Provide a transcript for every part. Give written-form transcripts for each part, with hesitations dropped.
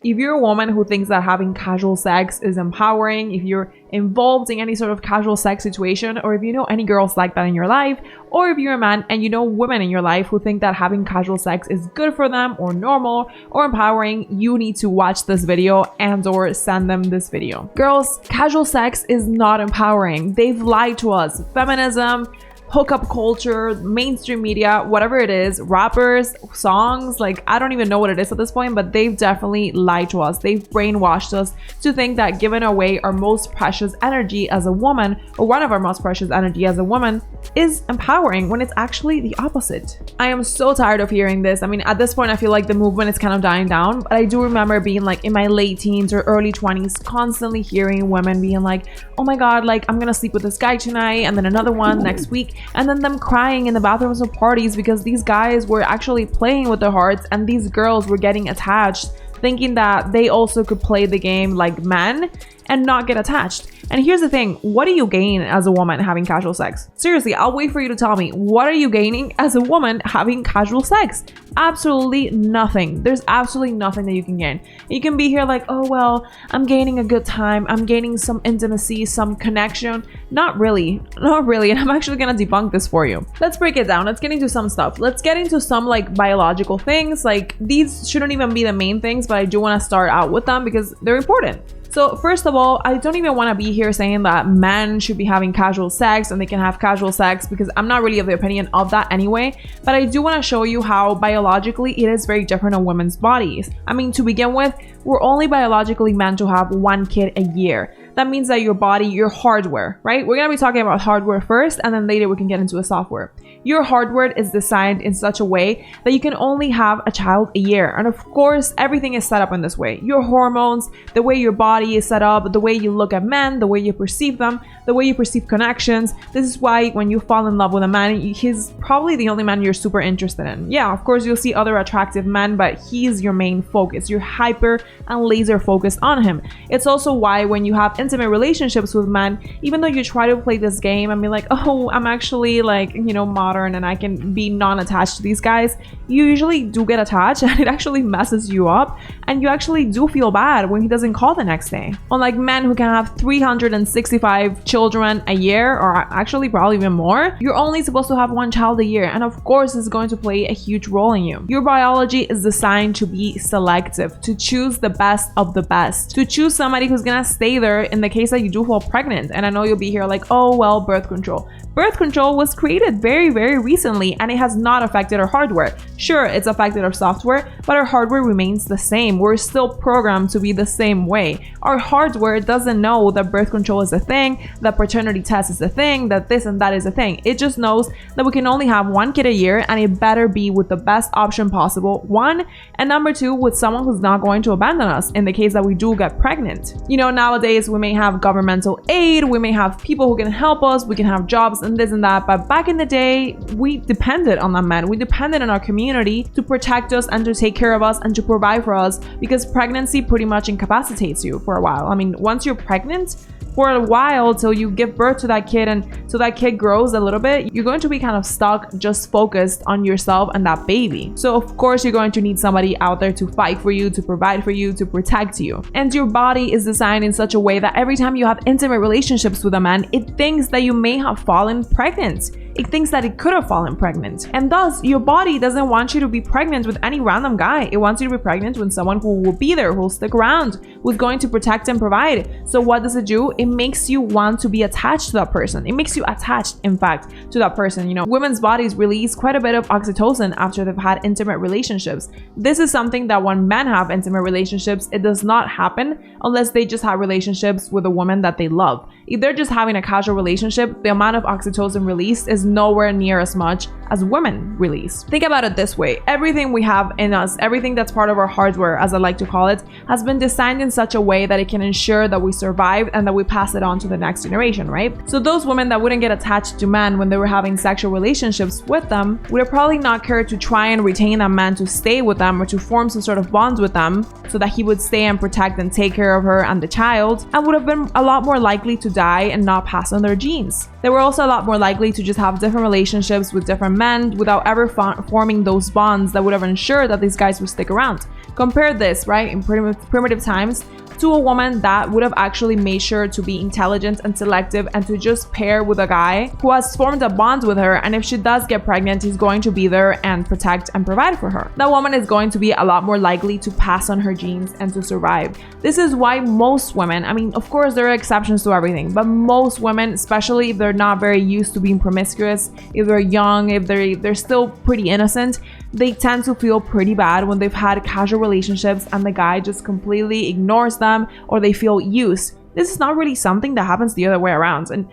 If you're a woman who thinks that having casual sex is empowering, if you're involved in any sort of casual sex situation, or if you know any girls like that in your life, or if you're a man and you know women in your life who think that having casual sex is good for them or normal or empowering, you need to watch this video and or send them this video. Girls, casual sex is not empowering. They've lied to us. Feminism, hookup culture, mainstream media, whatever it is, rappers, songs, like I don't even know what it is at this point, but they've definitely lied to us. They've brainwashed us to think that giving away our most precious energy as a woman, or one of our most precious energy as a woman, is empowering when it's actually the opposite. I am so tired of hearing this. I mean, at this point, I feel like the movement is kind of dying down, but I do remember being like in my late teens or early 20s, constantly hearing women being like, oh my God, like I'm gonna sleep with this guy tonight and then another one next week. And then them crying in the bathrooms of parties because these guys were actually playing with their hearts and these girls were getting attached, thinking that they also could play the game like men and not get attached. And here's the thing, what do you gain as a woman having casual sex? Seriously, I'll wait for you to tell me, what are you gaining as a woman having casual sex? Absolutely nothing. There's absolutely nothing that you can gain. You can be here like, oh well, I'm gaining a good time, I'm gaining some intimacy, some connection. Not really, and I'm actually gonna debunk this for you. Let's break it down. Let's get into some stuff. Let's get into some like biological things. Like these shouldn't even be the main things, but I do want to start out with them because they're important. So first of all, I don't even want to be here saying that men should be having casual sex and they can have casual sex because I'm not really of the opinion of that anyway. But I do want to show you how biologically it is very different on women's bodies. I mean, to begin with, we're only biologically meant to have one kid a year. That means that your body, your hardware, right? We're going to be talking about hardware first and then later we can get into the software. Your hardware is designed in such a way that you can only have a child a year. And of course, everything is set up in this way. Your hormones, the way your body is set up, the way you look at men, the way you perceive them, the way you perceive connections. This is why when you fall in love with a man, he's probably the only man you're super interested in. Yeah, of course, you'll see other attractive men, but he's your main focus. You're hyper and laser focused on him. It's also why when you have intimate relationships with men, even though you try to play this game and be like, oh, I'm actually like, you know, modern and I can be non-attached to these guys, you usually do get attached and it actually messes you up and you actually do feel bad when he doesn't call the next day. Unlike men who can have 365 children a year, or actually probably even more, you're only supposed to have one child a year, and of course it's going to play a huge role in you. Your biology is designed to be selective, to choose the best of the best, to choose somebody who's gonna stay there in the case that you do fall pregnant. And I know you'll be here like, oh well, birth control. Birth control was created very, very recently and it has not affected our hardware. Sure, it's affected our software, but our hardware remains the same. We're still programmed to be the same way. Our hardware doesn't know that birth control is a thing, that paternity test is a thing, that this and that is a thing. It just knows that we can only have one kid a year and it better be with the best option possible, one, and number two, with someone who's not going to abandon us in the case that we do get pregnant. You know, nowadays we may have governmental aid, we may have people who can help us, we can have jobs and this and that, but back in the day, we depended on that man. We depended on our community to protect us and to take care of us and to provide for us, because pregnancy pretty much incapacitates you for a while. I mean, once you're pregnant, for a while till you give birth to that kid and so that kid grows a little bit, you're going to be kind of stuck just focused on yourself and that baby. So of course you're going to need somebody out there to fight for you, to provide for you, to protect you. And your body is designed in such a way that every time you have intimate relationships with a man, it thinks that you may have fallen pregnant. It thinks that it could have fallen pregnant. And thus, your body doesn't want you to be pregnant with any random guy. It wants you to be pregnant with someone who will be there, who will stick around, who's going to protect and provide. So what does it do? It makes you want to be attached to that person. It makes you attached, in fact, to that person. You know, women's bodies release quite a bit of oxytocin after they've had intimate relationships. This is something that when men have intimate relationships, it does not happen unless they just have relationships with a woman that they love. If they're just having a casual relationship, the amount of oxytocin released is nowhere near as much as women release. Think about it this way. Everything we have in us, everything that's part of our hardware, as I like to call it, has been designed in such a way that it can ensure that we survive and that we pass it on to the next generation, right? So those women that wouldn't get attached to men when they were having sexual relationships with them would have probably not cared to try and retain that man to stay with them or to form some sort of bonds with them so that he would stay and protect and take care of her and the child, and would have been a lot more likely to die and not pass on their genes. They were also a lot more likely to just have different relationships with different men without ever forming those bonds that would have ensured that these guys would stick around. Compare this, right, in primitive times, to a woman that would have actually made sure to be intelligent and selective and to just pair with a guy who has formed a bond with her, and if she does get pregnant, he's going to be there and protect and provide for her. That woman is going to be a lot more likely to pass on her genes and to survive. This is why most women, I mean, of course there are exceptions to everything, but most women, especially if they're not very used to being promiscuous, if they're young, if they're still pretty innocent, they tend to feel pretty bad when they've had casual relationships and the guy just completely ignores them or they feel used. This is not really something that happens the other way around. And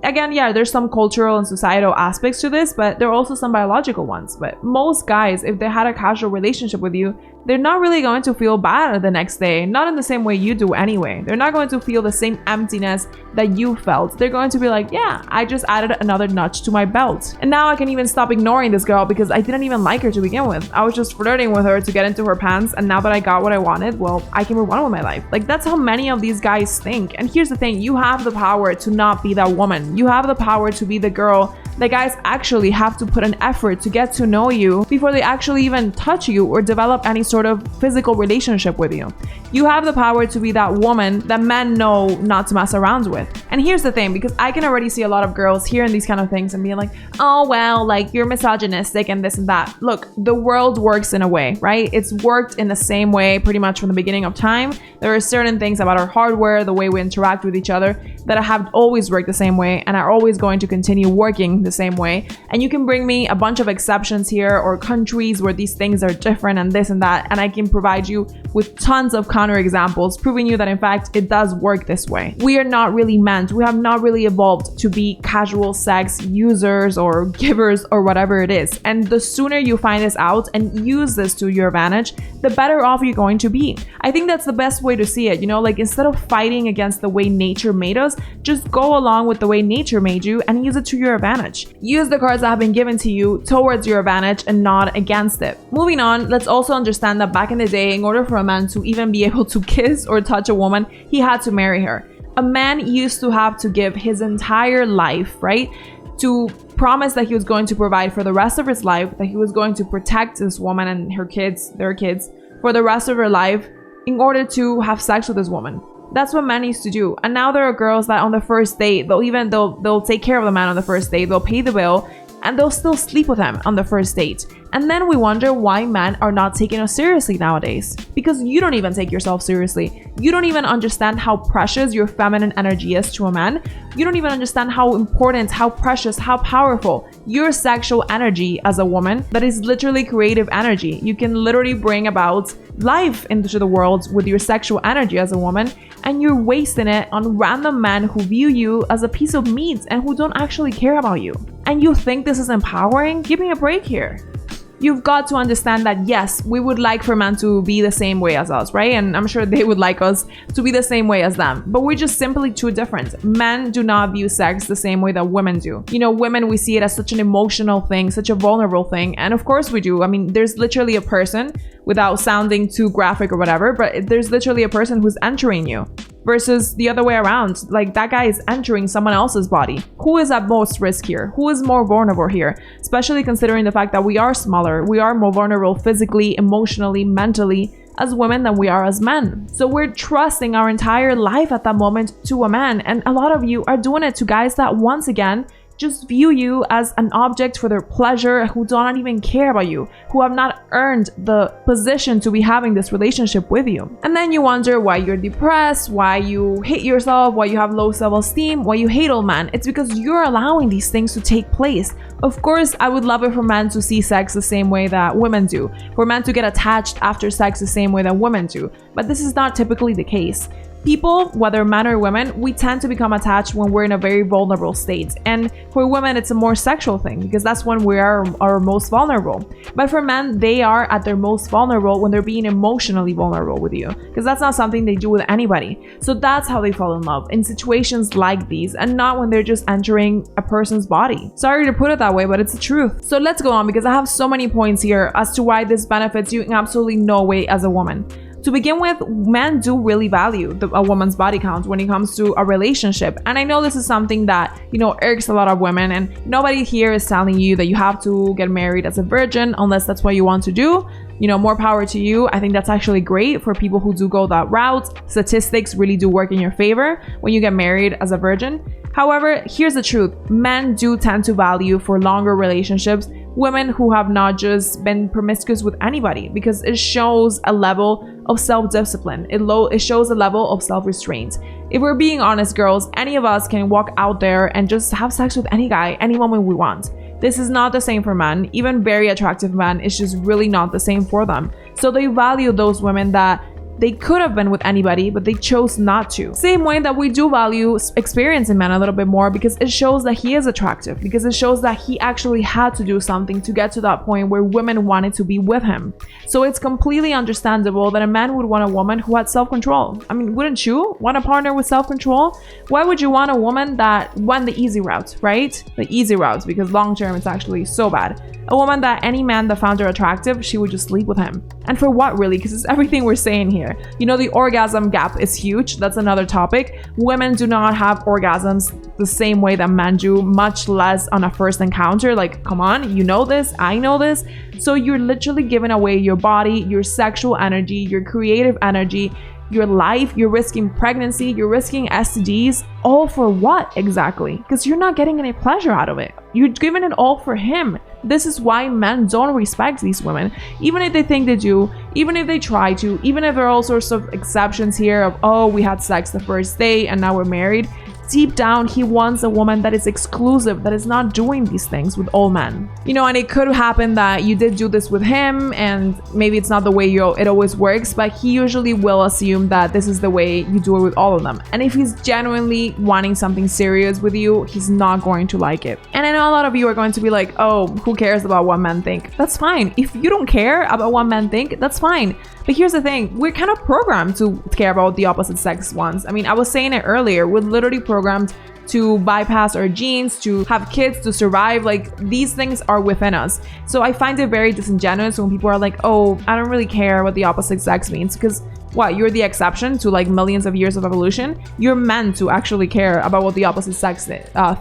again, yeah, there's some cultural and societal aspects to this, but there are also some biological ones. But most guys, if they had a casual relationship with you, they're not really going to feel bad the next day. Not in the same way you do anyway. They're not going to feel the same emptiness that you felt. They're going to be like, yeah, I just added another notch to my belt. And now I can even stop ignoring this girl because I didn't even like her to begin with. I was just flirting with her to get into her pants, and now that I got what I wanted, well, I can move on with my life. Like, that's how many of these guys think. And here's the thing, you have the power to not be that woman. You have the power to be the girl that guys actually have to put an effort to get to know you before they actually even touch you or develop any sort of physical relationship with you. You have the power to be that woman that men know not to mess around with. And here's the thing, because I can already see a lot of girls hearing these kind of things and being like, oh, well, like, you're misogynistic and this and that. Look, the world works in a way, right? It's worked in the same way pretty much from the beginning of time. There are certain things about our hardware, the way we interact with each other, that have always worked the same way and are always going to continue working the same way. And you can bring me a bunch of exceptions here or countries where these things are different and this and that, and I can provide you with tons of counterexamples proving you that in fact it does work this way. We are not really meant, we have not really evolved to be casual sex users or givers or whatever it is. And the sooner you find this out and use this to your advantage, the better off you're going to be. I think that's the best way to see it, you know, like instead of fighting against the way nature made us, just go along with the way nature made you and use it to your advantage. Use the cards that have been given to you towards your advantage and not against it. Moving on, let's also understand that back in the day, in order for a man to even be able to kiss or touch a woman, he had to marry her. A man used to have to give his entire life, right, to promise that he was going to provide for the rest of his life, that he was going to protect this woman and her kids, their kids, for the rest of her life in order to have sex with this woman. That's what men used to do. And now there are girls that on the first date, they'll take care of the man on the first date, they'll pay the bill, and they'll still sleep with him on the first date. And then we wonder why men are not taking us seriously nowadays. Because you don't even take yourself seriously. You don't even understand how precious your feminine energy is to a man. You don't even understand how important, how precious, how powerful your sexual energy as a woman, that is literally creative energy. You can literally bring about life into the world with your sexual energy as a woman, and you're wasting it on random men who view you as a piece of meat and who don't actually care about you. And you think this is empowering? Give me a break here. You've got to understand that yes, we would like for men to be the same way as us, right? And I'm sure they would like us to be the same way as them, but we're just simply too different. Men do not view sex the same way that women do. You know, women, we see it as such an emotional thing, such a vulnerable thing, and of course we do. I mean, there's literally a person, without sounding too graphic or whatever, but there's literally a person who's entering you. Versus the other way around, like that guy is entering someone else's body. Who is at most risk here? Who is more vulnerable here? Especially considering the fact that we are smaller, we are more vulnerable physically, emotionally, mentally as women than we are as men. So we're trusting our entire life at that moment to a man, and a lot of you are doing it to guys that once again just view you as an object for their pleasure, who do not even care about you, who have not earned the position to be having this relationship with you. And then you wonder why you're depressed, why you hate yourself, why you have low self-esteem, why you hate old man. It's because you're allowing these things to take place. Of course, I would love it for men to see sex the same way that women do, for men to get attached after sex the same way that women do, but this is not typically the case. People, whether men or women, we tend to become attached when we're in a very vulnerable state. And for women, it's a more sexual thing because that's when we are our most vulnerable. But for men, they are at their most vulnerable when they're being emotionally vulnerable with you, because that's not something they do with anybody. So that's how they fall in love, in situations like these, and not when they're just entering a person's body. Sorry to put it that way, but it's the truth. So let's go on, because I have so many points here as to why this benefits you in absolutely no way as a woman. To begin with, men do really value a woman's body count when it comes to a relationship. And I know this is something that, you know, irks a lot of women, and nobody here is telling you that you have to get married as a virgin unless that's what you want to do. more power to you. I think that's actually great for people who do go that route. Statistics really do work in your favor when you get married as a virgin. However, here's the truth. Men do tend to value for longer relationships women who have not just been promiscuous with anybody, because it shows a level of self-discipline. It shows a level of self-restraint. If we're being honest, girls, any of us can walk out there and just have sex with any guy, any woman we want. This is not the same for men. Even very attractive men, it's just really not the same for them. So they value those women that they could have been with anybody, but they chose not to. Same way that we do value experience in men a little bit more, because it shows that he is attractive, because it shows that he actually had to do something to get to that point where women wanted to be with him. So it's completely understandable that a man would want a woman who had self-control. I mean, wouldn't you want a partner with self-control? Why would you want a woman that went the easy route, right? The easy route, because long-term it's actually so bad. A woman that any man that found her attractive, she would just sleep with him. And for what, really? Because it's everything we're saying here. The orgasm gap is huge. That's another topic. Women do not have orgasms the same way that men do, much less on a first encounter. Like, come on, you know this, I know this. So you're literally giving away your body, your sexual energy, your creative energy, your life. You're risking pregnancy, you're risking STDs, all for what exactly? Because you're not getting any pleasure out of it. You're giving it all for him. This is why men don't respect these women, even if they think they do, even if they try to, even if there are all sorts of exceptions here of, oh, we had sex the first day and now we're married. Deep down, he wants a woman that is exclusive, that is not doing these things with all men. And it could happen that you did do this with him, and maybe it's not the way it always works, but he usually will assume that this is the way you do it with all of them. And if he's genuinely wanting something serious with you, he's not going to like it. And I know a lot of you are going to be like, oh, who cares about what men think? That's fine. If you don't care about what men think, that's fine. But here's the thing, we're kind of programmed to care about what the opposite sex wants. I mean, I was saying it earlier, we're literally programmed to bypass our genes, to have kids, to survive. Like, these things are within us. So I find it very disingenuous when people are like, oh, I don't really care what the opposite sex means, because what, you're the exception to like millions of years of evolution? You're meant to actually care about what the opposite sex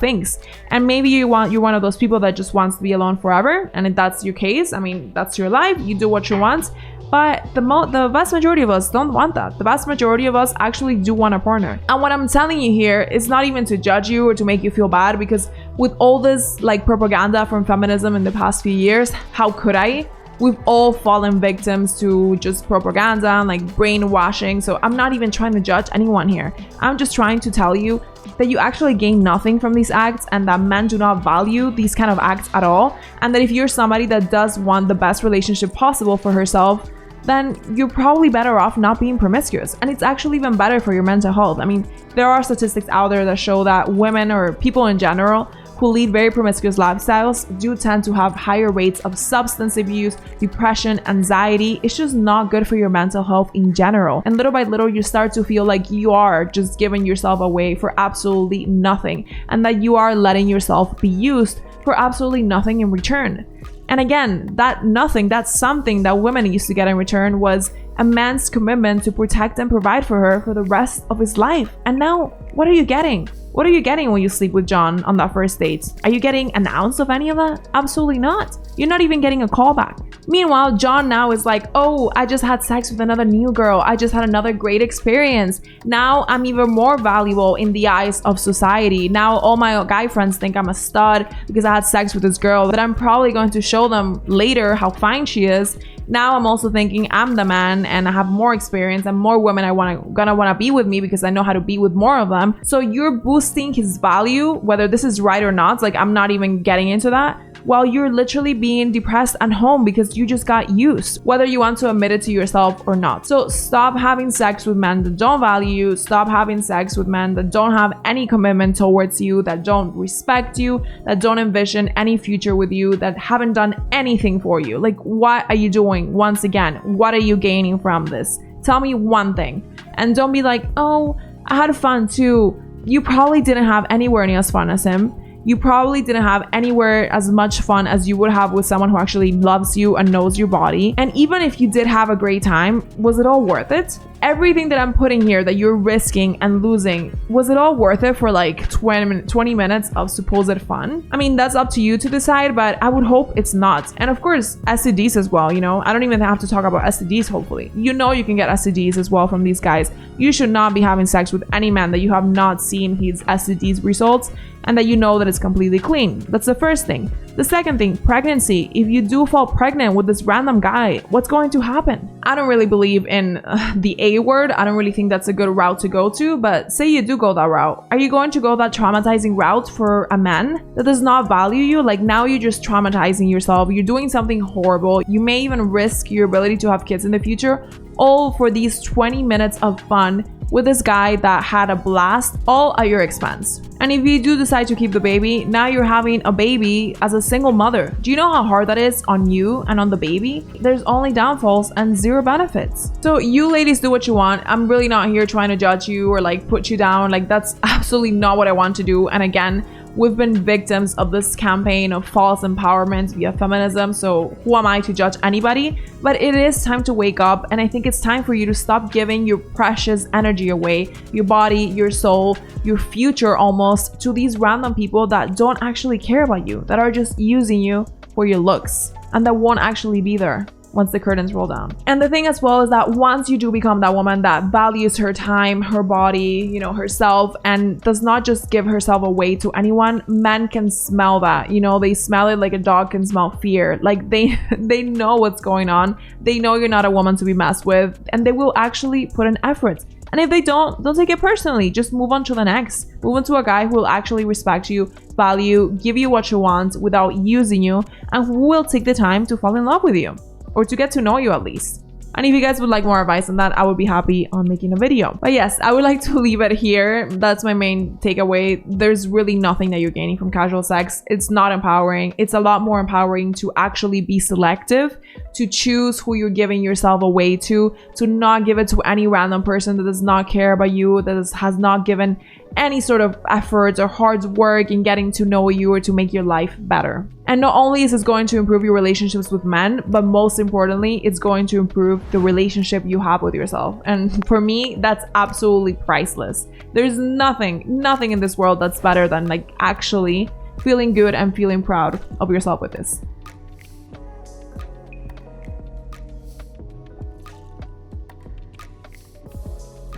thinks. And maybe you're one of those people that just wants to be alone forever, and if that's your case, I mean, that's your life, you do what you want. But the vast majority of us don't want that. The vast majority of us actually do want a partner. And what I'm telling you here is not even to judge you or to make you feel bad, because with all this like propaganda from feminism in the past few years, how could I? We've all fallen victims to just propaganda and like brainwashing. So I'm not even trying to judge anyone here. I'm just trying to tell you that you actually gain nothing from these acts, and that men do not value these kind of acts at all. And that if you're somebody that does want the best relationship possible for herself, then you're probably better off not being promiscuous. And it's actually even better for your mental health. I mean, there are statistics out there that show that women, or people in general, who lead very promiscuous lifestyles do tend to have higher rates of substance abuse, depression, anxiety. It's just not good for your mental health in general. And little by little, you start to feel like you are just giving yourself away for absolutely nothing, and that you are letting yourself be used for absolutely nothing in return. And again, that nothing, that something that women used to get in return was a man's commitment to protect and provide for her for the rest of his life. And now, what are you getting? What are you getting when you sleep with John on that first date? Are you getting an ounce of any of that? Absolutely not. You're not even getting a call back. Meanwhile, John now is like, oh, I just had sex with another new girl. I just had another great experience. Now I'm even more valuable in the eyes of society. Now all my guy friends think I'm a stud because I had sex with this girl, that I'm probably going to show them later how fine she is. Now I'm also thinking I'm the man and I have more experience and more women gonna wanna be with me because I know how to be with more of them. So you're boosting his value, whether this is right or not. Like, I'm not even getting into that. While you're literally being depressed at home because you just got used, whether you want to admit it to yourself or not. So stop having sex with men that don't value you. Stop having sex with men that don't have any commitment towards you, that don't respect you, that don't envision any future with you, that haven't done anything for you. Like, what are you doing? Once again, what are you gaining from this? Tell me one thing. And don't be like, oh, I had fun too. You probably didn't have anywhere near as fun as him. You probably didn't have anywhere as much fun as you would have with someone who actually loves you and knows your body. And even if you did have a great time, was it all worth it? everything that I'm putting here that you're risking and losing, was it all worth it for like 20 minutes of supposed fun? I mean, that's up to you to decide, but I would hope it's not. And of course, STDs as well, you know? I don't even have to talk about STDs, hopefully. You know you can get STDs as well from these guys. You should not be having sex with any man that you have not seen his STDs results and that you know that it's completely clean. That's the first thing. The second thing, pregnancy. If you do fall pregnant with this random guy, what's going to happen? I don't really believe in the A word. I don't really think that's a good route to go to, but say you do go that route. Are you going to go that traumatizing route for a man that does not value you? Like, now you're just traumatizing yourself. You're doing something horrible. You may even risk your ability to have kids in the future, all for these 20 minutes of fun with this guy that had a blast, all at your expense. And if you do decide to keep the baby, now you're having a baby as a single mother. Do you know how hard that is on you and on the baby? There's only downfalls and zero benefits. So you ladies do what you want. I'm really not here trying to judge you or like put you down. Like, that's absolutely not what I want to do. And again, we've been victims of this campaign of false empowerment via feminism, so who am I to judge anybody? But it is time to wake up, and I think it's time for you to stop giving your precious energy away, your body, your soul, your future almost, to these random people that don't actually care about you, that are just using you for your looks, and that won't actually be there once the curtains roll down. And the thing as well is that once you do become that woman that values her time, her body, you know, herself, and does not just give herself away to anyone, men can smell that. You know, they smell it like a dog can smell fear. Like, they know what's going on. They know you're not a woman to be messed with, and they will actually put an effort. And if they don't take it personally. Just move on to the next. Move on to a guy who will actually respect you, value, give you what you want without using you, and who will take the time to fall in love with you. Or to get to know you at least. And if you guys would like more advice on that, I would be happy on making a video. But yes, I would like to leave it here. That's my main takeaway. There's really nothing that you're gaining from casual sex. It's not empowering. It's a lot more empowering to actually be selective, to choose who you're giving yourself away to not give it to any random person that does not care about you, that has not given any sort of effort or hard work in getting to know you or to make your life better. And not only is this going to improve your relationships with men, but most importantly, it's going to improve the relationship you have with yourself. And for me, that's absolutely priceless. There's nothing in this world that's better than like actually feeling good and feeling proud of yourself with this.